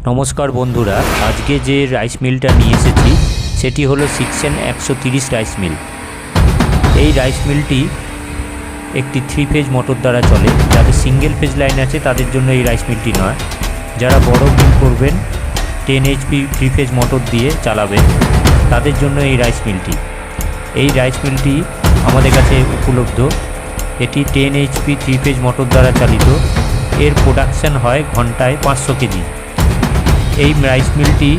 নমস্কার বন্ধুরা, আজকে যে রাইস মিলটা নিয়ে এসেছি সেটি হলো সিকশন 130 রাইস মিল। এই রাইস মিলটি একটি 3 ফেজ মোটর দ্বারা চলে। যাদের সিঙ্গেল ফেজ লাইন আছে তাদের জন্য এই রাইস মিলটি নয়। যারা বড় মিল করবেন 10 HP 3 ফেজ মোটর দিয়ে চালাবেন তাদের জন্য এই রাইস মিলটি। এই রাইস মিলটি আমাদের কাছে উপলব্ধ। এটি 10 HP 3 ফেজ মোটর দ্বারা চালিত। এর প্রোডাকশান হয় ঘন্টায় 500 কেজি। এই রাইস মিলটি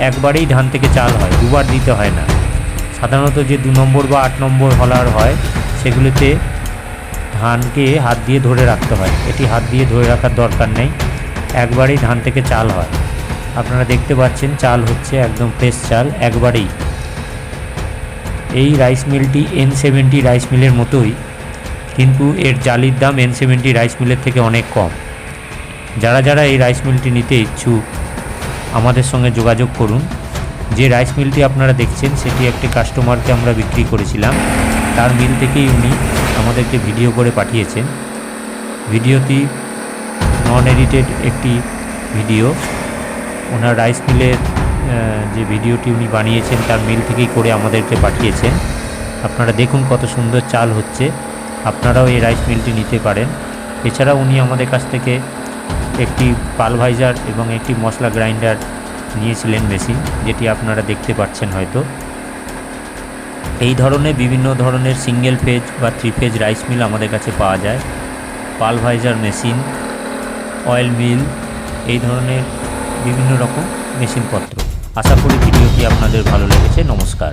একবারেই ধান থেকে চাল হয়, দুবার দিতে হয় না। সাধারণত যে 2 নম্বর বা 8 নম্বর হলার হয় সেগুলিতে ধানকে হাত দিয়ে ধরে রাখতে হয়। এটি হাত দিয়ে ধরে রাখার দরকার নেই, একবারেই ধান থেকে চাল হয়। আপনারা দেখতে পাচ্ছেন চাল হচ্ছে একদম ফ্রেশ চাল একবারেই। এই রাইস মিলটি N70 রাইস মিলের মতোই, কিন্তু এর জালির দাম N70 রাইস মিলের থেকে অনেক কম। যারা এই রাইস মিলটি নিতে ইচ্ছুক আমাদের সঙ্গে যোগাযোগ করুন। যে রাইস মিলটি আপনারা দেখছেন সেটি একটি কাস্টমারকে আমরা বিক্রি করেছিলাম, তার মিল থেকেই উনি আমাদেরকে ভিডিও করে পাঠিয়েছেন। ভিডিওটি নন এডিটেড একটি ভিডিও। ওনার রাইস মিলের যে ভিডিওটি উনি বানিয়েছেন তার মিল থেকেই করে আমাদেরকে পাঠিয়েছেন। আপনারা দেখুন কত সুন্দর চাল হচ্ছে। আপনারাও এই রাইস মিলটি নিতে পারেন। এছাড়াও উনি আমাদের কাছ থেকে একটি পালভাইজার এবং একটি মশলা গ্রাইন্ডার নিয়েছিলেন মেশিন, যেটি আপনারা দেখতে পাচ্ছেন হয়তো। এই ধরনের বিভিন্ন ধরনের সিঙ্গেল ফেজ বা 3 ফেজ রাইস মিল আমাদের কাছে পাওয়া যায়। পালভাইজার মেশিন, অয়েল মিল, এই ধরনের বিভিন্ন রকম মেশিনপত্র। আশা করি ভিডিওটি আপনাদের ভালো লেগেছে। নমস্কার।